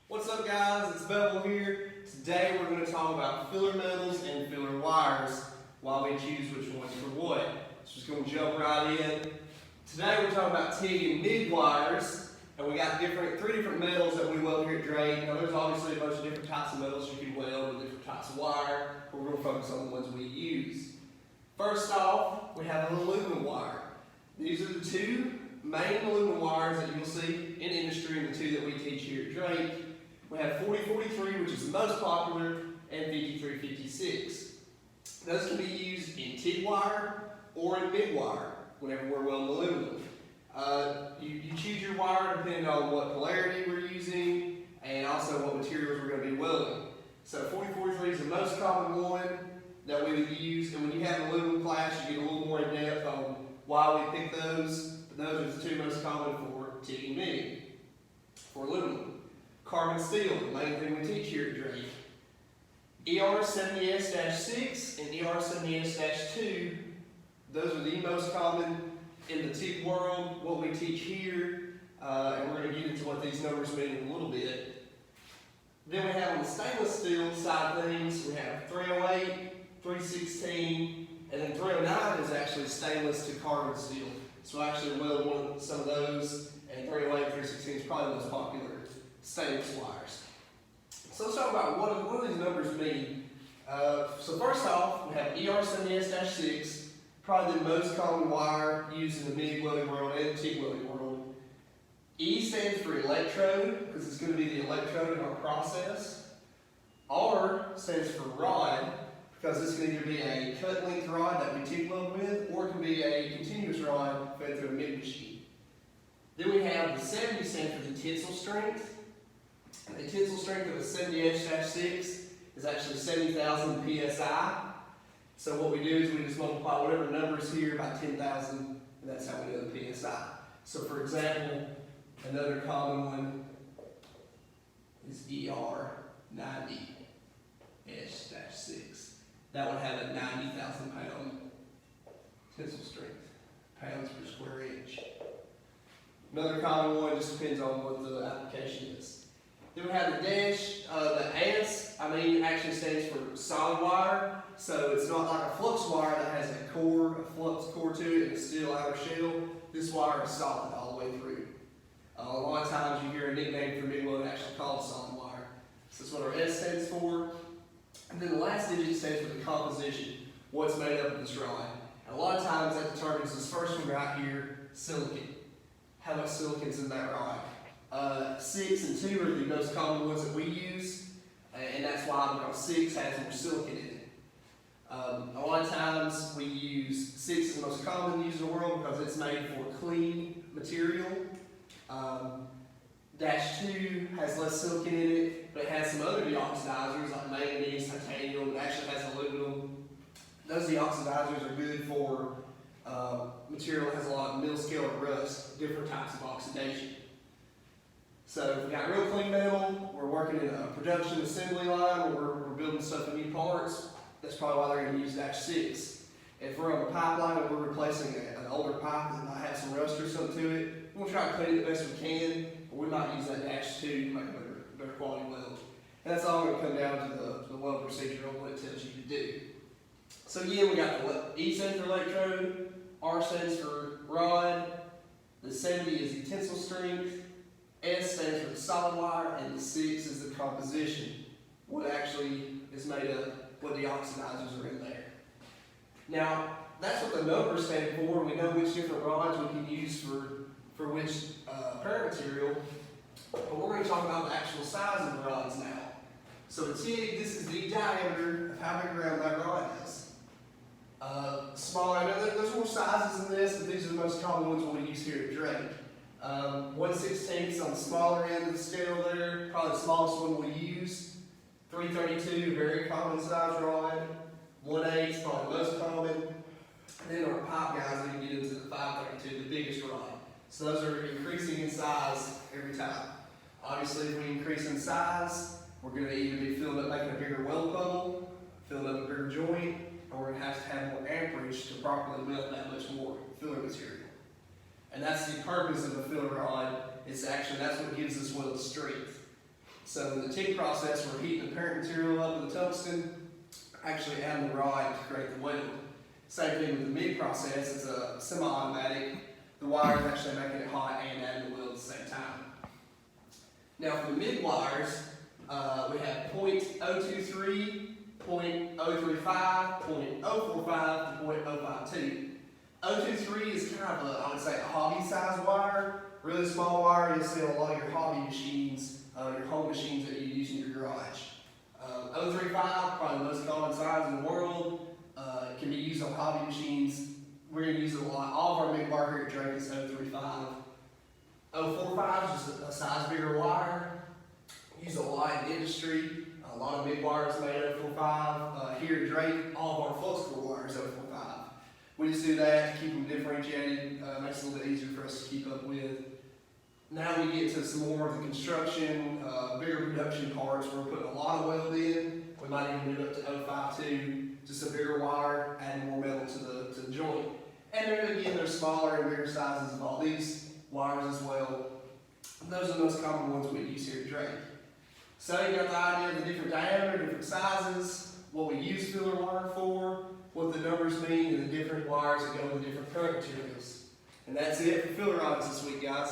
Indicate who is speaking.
Speaker 1: What's up guys, it's Bevel here. Today we're going to talk about filler metals and filler wires while we choose which ones for what. So just going to jump right in. Today we're talking about TIG and MIG wires, and we got three different metals that we weld here at Drake. Now there's obviously a bunch of different types of metals you can weld with different types of wire, but we're going to focus on the ones we use. First off, we have an aluminum wire. These are the two main aluminum wires that you'll see in industry and the two that we teach here at Drake. We have 4043, which is the most popular, and 5356. Those can be used in TIG wire or in MIG wire whenever we're welding aluminum. You choose your wire depending on what polarity we're using and also what materials we're going to be welding. So 4043 is the most common one that we would use, and when you have an aluminum class, you get a little more in depth on why we pick those. But those are the two most common for TIG and MIG for aluminum. Carbon steel, the main thing we teach here at Drake. ER70S-6 and ER70S-2, those are the most common in the TIG world, what we teach here, and we're going to get into what these numbers mean in a little bit. Then we have on the stainless steel side of things, we have 308, 316, and then 309 is actually stainless to carbon steel. So I actually weld some of those, and 308, 316 is probably the most popular stainless wires. So let's talk about what do these numbers mean. So first off, we have ER70S-6, probably the most common wire used in the MIG welding world and the TIG welding world. E stands for electrode, because it's going to be the electrode in our process. R stands for rod, because this can either be a cut length rod that we TIG weld with, or it can be a continuous rod fed through a MIG machine. Then we have the 70 stands for the tensile strength. The tensile strength of a 70S-6 is actually 70,000 psi. So what we do is we just multiply whatever number is here by 10,000, and that's how we know the psi. So for example, another common one is ER90S-6. That would have a 90,000 pound tensile strength, pounds per square inch. Another common one just depends on what the application is. Then we have the dash, the AS, actually stands for solid wire. So it's not like a flux wire that has a flux core to it and a steel outer shell. This wire is solid all the way through. A lot of times you hear a nickname for MIG welding actually called solid wire. So that's what our S stands for. And then the last digit stands for the composition, what's made up of this rod. And a lot of times that determines this first one right here, silicon. How much silicon is in that rod? 6 and 2 are the most common ones that we use, and that's why because 6 has more silicon in it. A lot of times we use 6 is the most common used in the world because it's made for clean material. Dash 2 has less silicon in it, but it has some other deoxidizers like manganese, titanium, it actually has aluminum. Those deoxidizers are good for material that has a lot of mil-scale or rust, different types of oxidation. So if we got real clean metal, we're working in a production assembly line where we're building stuff in new parts, that's probably why they're going to use dash 6. If we're on a pipeline and we're replacing an older pipe that might have some rust or something to it, we're going to try to clean it the best we can, but we might use that dash 2 to make a better quality weld. And that's all going to come down to the weld procedure on what it tells you to do. So again, we got the E stands for electrode, R stands for rod, the 70 is the tensile strength, S stands for the solid wire, and the 6 is the composition, what actually is made up, what the oxidizers are in there. Now, that's what the numbers stand for. We know which different rods we can use for which parent material, but we're going to talk about the actual size of the rods now. So the TIG, this is the diameter of how big around that rod is. Smaller, I know there's more sizes in this, but these are the most common ones we'll use here at Drake. 1/16 is on the smaller end of the scale there, probably the smallest one we'll use. 332, very common size rod. 1/8 is probably the most common. And then our pipe guys, we can get into the 532, the biggest rod. So those are increasing in size every time. Obviously, if we increase in size, we're going to either be filling up, making a bigger weld puddle, filling up a bigger joint, or we're going to have more amperage to properly melt that much more filler material. And that's the purpose of a filler rod. That's what gives this weld strength. So in the TIG process, we're heating the parent material up with the tungsten, actually adding the rod to create the weld. Same thing with the MIG process, it's a semi-automatic. The wire is actually making it hot and adding the weld at the same time. Now for the MIG wires, we have 0.023, 0.035, 0.045, and 0.052. 023 is kind of a, I would say, a hobby size wire. Really small wire you'll see on a lot of your hobby machines, your home machines that you use in your garage. 035, probably the most common size in the world. It can be used on hobby machines. We're going to use it a lot. All of our MIG wire here at Drake is 035. 045 is just a size bigger wire. Used a lot in the industry. A lot of MIG wire is made 045. Here at Drake, all of our flux core wire is 045. We just do that to keep them differentiated. Makes it a little bit easier for us to keep up with. Now we get to some more of the construction, bigger production parts where we're putting a lot of weld in. We might even move up to 052, just a bigger wire, adding more metal to the joint. And then again, there's smaller and bigger sizes of all these wires as well. Those are the most common ones we use here at Drake. So you got the idea of the different diameter, different sizes, what we use filler wire for, what the numbers mean, and the different wires that go with different current materials. And that's it for filler rods this week, guys.